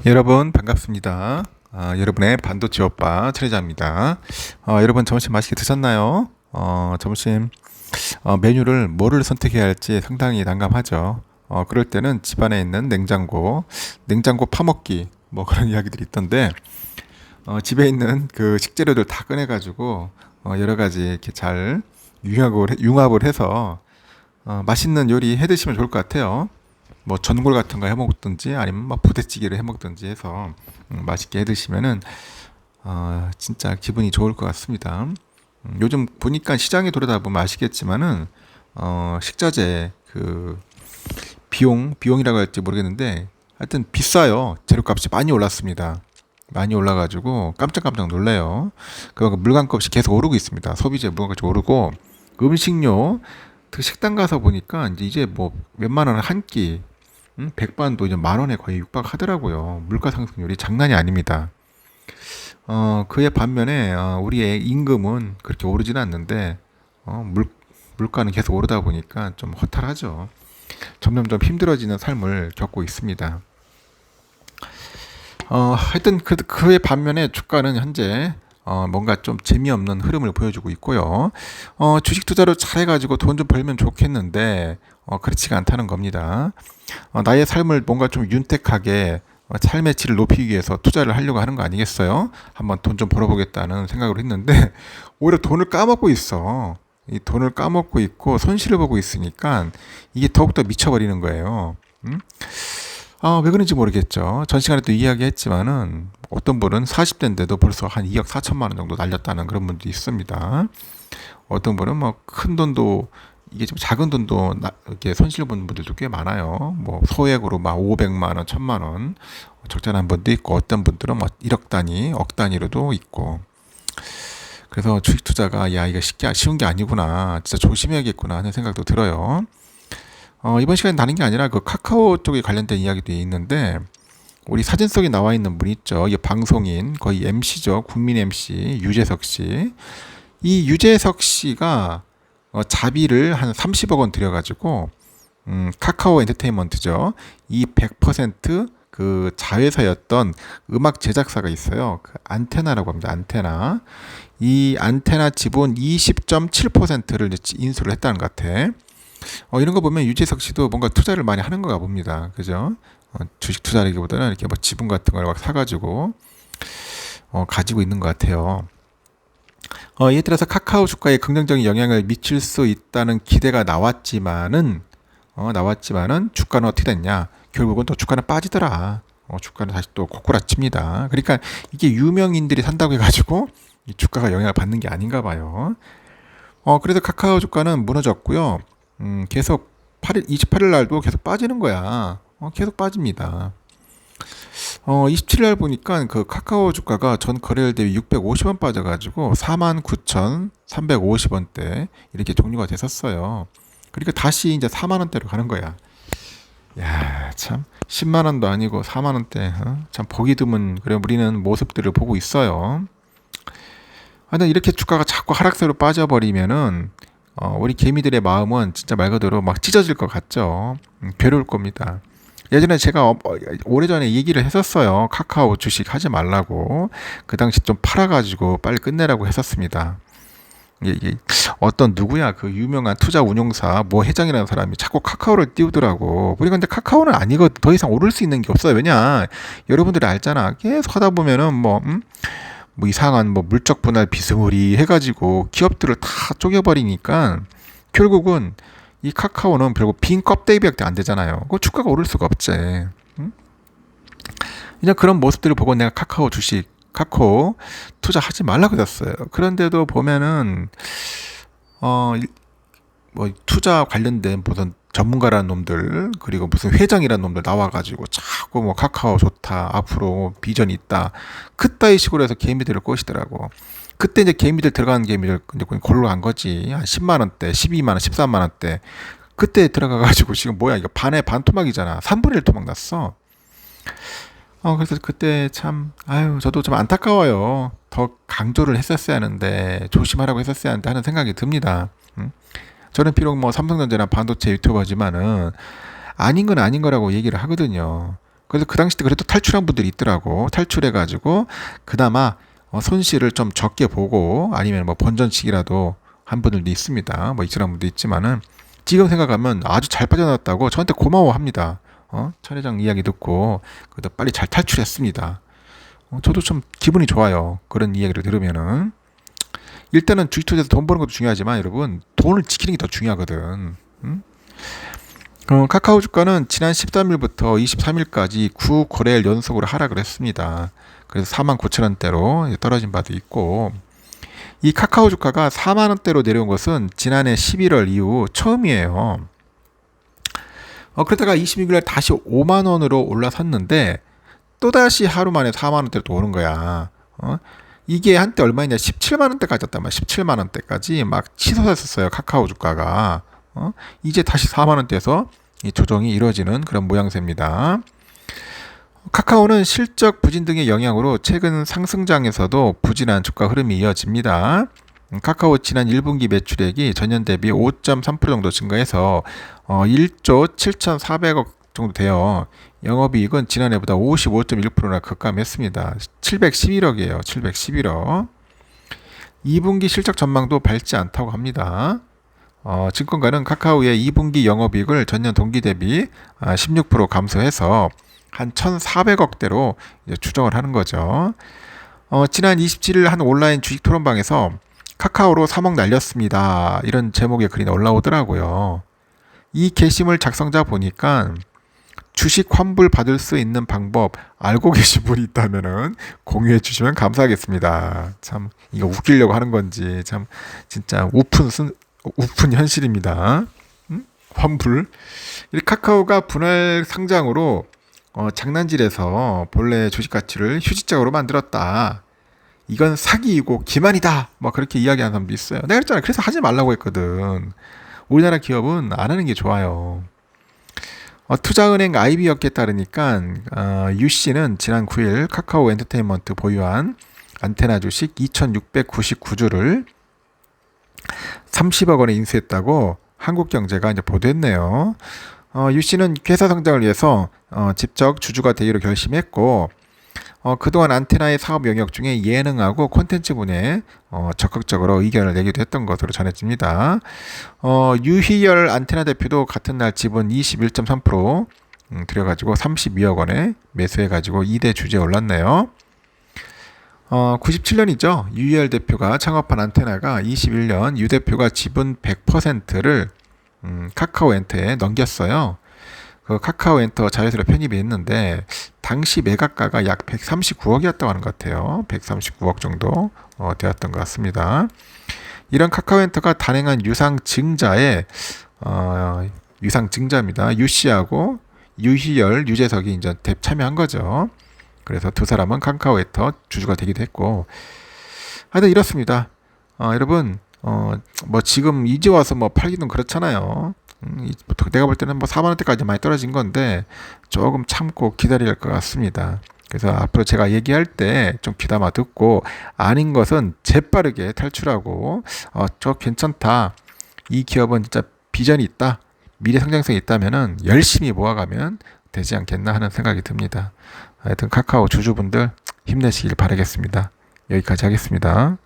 여러분 반갑습니다. 여러분의 반도체 오빠 최래자입니다. 여러분 점심 맛있게 드셨나요? 점심 메뉴를 뭐를 선택해야 할지 상당히 난감하죠. 그럴 때는 집안에 있는 냉장고 파먹기 뭐 그런 이야기들이 있던데 집에 있는 그 식재료들 다 꺼내가지고 여러 가지 이렇게 잘 융합을 해서 맛있는 요리 해 드시면 좋을 것 같아요. 뭐 전골 같은 거 해 먹든지 아니면 뭐 부대찌개를 해 먹든지 해서 맛있게 해 드시면은 진짜 기분이 좋을 것 같습니다. 요즘 보니까 시장에 돌아다 보면 아시겠지만은 식자재 그 비용이라고 할지 모르겠는데 하여튼 비싸요. 재료값이 많이 올랐습니다. 많이 올라가지고 깜짝깜짝 놀래요. 그 물건값이 계속 오르고 있습니다. 소비재 물건값이 오르고 음식료 그 식당 가서 보니까 이제 뭐 몇만 원 한 끼, 백반도 이제 만 원에 거의 육박하더라고요. 물가 상승률이 장난이 아닙니다. 그에 반면에 우리의 임금은 그렇게 오르지는 않는데 물가는 계속 오르다 보니까 좀 허탈하죠. 점점점 힘들어지는 삶을 겪고 있습니다. 하여튼 그에 반면에 주가는 현재 뭔가 좀 재미없는 흐름을 보여주고 있고요. 주식 투자로 잘해가지고 돈 좀 벌면 좋겠는데 그렇지가 않다는 겁니다. 나의 삶을 뭔가 좀 윤택하게 삶의 질을 높이기 위해서 투자를 하려고 하는 거 아니겠어요? 한번 돈 좀 벌어보겠다는 생각을 했는데 오히려 돈을 까먹고 있어. 이 돈을 까먹고 있고 손실을 보고 있으니까 이게 더욱더 미쳐버리는 거예요. 음? 왜 그런지 모르겠죠. 전 시간에 또 이야기했지만은 어떤 분은 40대인데도 벌써 한 2억 4천만 원 정도 날렸다는 그런 분도 있습니다. 어떤 분은 뭐 큰 돈도 이게 좀 작은 돈도 이렇게 손실 보는 분들도 꽤 많아요. 뭐 소액으로 막 500만 원, 1000만 원 적절한 분도 있고 어떤 분들은 뭐 1억 단위, 억 단위로도 있고. 그래서 주식 투자가 야 이거 쉬운 게 아니구나. 진짜 조심해야겠구나 하는 생각도 들어요. 이번 시간에 나는 게 아니라 그 카카오 쪽에 관련된 이야기도 있는데 우리 사진 속에 나와 있는 분 있죠. 이게 방송인 거의 MC죠. 국민 MC 유재석 씨. 이 유재석 씨가 자비를 한 30억 원 들여가지고 카카오 엔터테인먼트죠. 이 100%그 자회사였던 음악 제작사가 있어요. 그 안테나라고 합니다. 안테나. 이 안테나 지분 20.7%를 인수를 했다는 것 같아. 이런 거 보면 유재석 씨도 뭔가 투자를 많이 하는 거가 봅니다. 그죠? 주식 투자라기보다는 이렇게 뭐 지분 같은 걸 막 사가지고 가지고 있는 것 같아요. 이에 따라서 카카오 주가에 긍정적인 영향을 미칠 수 있다는 기대가 나왔지만은 주가는 어떻게 됐냐? 결국은 또 주가는 빠지더라. 주가는 다시 또 고꾸라칩니다. 그러니까 이게 유명인들이 산다고 해가지고 이 주가가 영향을 받는 게 아닌가 봐요. 그래서 카카오 주가는 무너졌고요. 계속 28일 날도 계속 빠지는 거야. 계속 빠집니다. 27일 날 보니까 그 카카오 주가가 전 거래일 대비 650원 빠져가지고 49,350원대 이렇게 종료가 됐었어요. 그러니까 다시 이제 4만 원대로 가는 거야. 야, 참 10만 원도 아니고 4만 원대. 참 보기 드문 그래 우리는 모습들을 보고 있어요. 하여튼 이렇게 주가가 자꾸 하락세로 빠져버리면은 우리 개미들의 마음은 진짜 말 그대로 막 찢어질 것 같죠. 괴로울 겁니다. 예전에 제가 오래전에 얘기를 했었어요. 카카오 주식 하지 말라고. 그 당시 좀 팔아가지고 빨리 끝내라고 했었습니다. 이게 어떤 누구야 그 유명한 투자 운용사 뭐 회장이라는 사람이 자꾸 카카오를 띄우더라고. 우리 근데 카카오는 아니거든. 더 이상 오를 수 있는 게 없어요. 왜냐? 여러분들이 알잖아. 계속 하다 보면은 뭐 이상한 뭐 물적 분할 비스무리 해가지고 기업들을 다 쪼개버리니까 결국은 이 카카오는 결국 빈 껍데기밖에 안 되잖아요. 그 주가가 오를 수가 없지. 응? 그냥 그런 모습들을 보고 내가 카카오 투자하지 말라고 했어요. 그런데도 보면은 어 뭐 투자 관련된 무슨 전문가라는 놈들 그리고 무슨 회장이라는 놈들 나와가지고 자꾸 뭐 카카오 좋다 앞으로 비전이 있다 그따위 식으로 해서 개미들을 꼬시더라고. 그때 이제 개미들 들어가는 개미들 이제 골로 간 거지. 한 10만 원대, 12만 원, 13만 원대. 그때 들어가가지고 지금 뭐야 이거 반에 반 토막이잖아. 3분의 1 토막 났어. 그래서 그때 참 아유 저도 좀 안타까워요. 더 강조를 했었어야 하는데 조심하라고 했었어야 하는데 하는 생각이 듭니다. 저는 비록 뭐 삼성전자나 반도체 유튜버지만은 아닌 건 아닌 거라고 얘기를 하거든요. 그래서 그 당시 때 그래도 탈출한 분들이 있더라고. 탈출해가지고 그나마 손실을 좀 적게 보고 아니면 뭐 본전치기라도 한 분들도 있습니다. 뭐 이런 분도 있지만은 지금 생각하면 아주 잘 빠져나왔다고 저한테 고마워합니다. 천 회장 이야기 듣고 그래도 빨리 잘 탈출했습니다. 저도 좀 기분이 좋아요. 그런 이야기를 들으면은 일단은 주식 투자에서 돈 버는 것도 중요하지만 여러분 돈을 지키는 게 더 중요하거든. 응? 카카오 주가는 지난 13일부터 23일까지 9거래일 연속으로 하락을 했습니다. 그래서 49,000원대로 떨어진 바도 있고 이 카카오 주가가 4만원대로 내려온 것은 지난해 11월 이후 처음이에요. 그러다가 26일날 다시 5만원으로 올라섰는데 또다시 하루 만에 4만원대로 또 오는 거야. 이게 한때 얼마였냐 17만원대까지 왔단 말이야. 17만원대까지 막 치솟았었어요. 카카오 주가가. 이제 다시 4만원대에서 이 조정이 이루어지는 그런 모양새입니다. 카카오는 실적 부진 등의 영향으로 최근 상승장에서도 부진한 주가 흐름이 이어집니다. 카카오 지난 1분기 매출액이 전년 대비 5.3% 정도 증가해서 1조 7,400억 정도 돼요. 영업이익은 지난해보다 55.1%나 급감했습니다. 711억이에요. 711억. 2분기 실적 전망도 밝지 않다고 합니다. 증권가는 카카오의 2분기 영업이익을 전년 동기 대비 16% 감소해서 한 1,400억대로 추정을 하는 거죠. 지난 27일 한 온라인 주식 토론방에서 카카오로 3억 날렸습니다. 이런 제목의 글이 올라오더라고요. 이 게시물 작성자 보니까 주식 환불 받을 수 있는 방법 알고 계신 분이 있다면은 공유해 주시면 감사하겠습니다. 참 이거 웃기려고 하는 건지 참 진짜 우픈 현실입니다. 환불. 이 카카오가 분할 상장으로 장난질해서 본래 주식 가치를 휴지적으로 만들었다. 이건 사기이고 기만이다. 뭐 그렇게 이야기하는 사람도 있어요. 내가 그랬잖아. 그래서 하지 말라고 했거든. 우리나라 기업은 안 하는 게 좋아요. 투자은행 IB업계에 따르니까 UC는 지난 9일 카카오 엔터테인먼트 보유한 안테나 주식 2,699주를 30억 원에 인수했다고 한국경제가 이제 보도했네요. UC는 회사 성장을 위해서 직접 주주가 되기로 결심했고 그동안 안테나의 사업 영역 중에 예능하고 콘텐츠 분야에 적극적으로 의견을 내기도 했던 것으로 전해집니다. 유희열 안테나 대표도 같은 날 지분 21.3% 들여가지고 32억 원에 매수해가지고 2대 주주에 올랐네요. 97년이죠. 유희열 대표가 창업한 안테나가 21년 유 대표가 지분 100%를 카카오엔터에 넘겼어요. 그 카카오엔터 자회사로 편입이 했는데 당시 매각가가 약 139억이었다고 하는 것 같아요. 139억 정도 되었던 것 같습니다. 이런 카카오엔터가 단행한 유상증자에 유상증자입니다. 유씨하고 유희열, 유재석이 이제 참여한 거죠. 그래서 두 사람은 카카오엔터 주주가 되기도 했고 하여튼 이렇습니다. 여러분 뭐 지금 이제 와서 뭐 팔기는 그렇잖아요. 내가 볼 때는 뭐 4만원대까지 많이 떨어진 건데 조금 참고 기다려야 할 것 같습니다. 그래서 앞으로 제가 얘기할 때 좀 귀담아 듣고 아닌 것은 재빠르게 탈출하고 저 괜찮다. 이 기업은 진짜 비전이 있다. 미래 성장성이 있다면은 열심히 모아가면 되지 않겠나 하는 생각이 듭니다. 하여튼 카카오 주주분들 힘내시길 바라겠습니다. 여기까지 하겠습니다.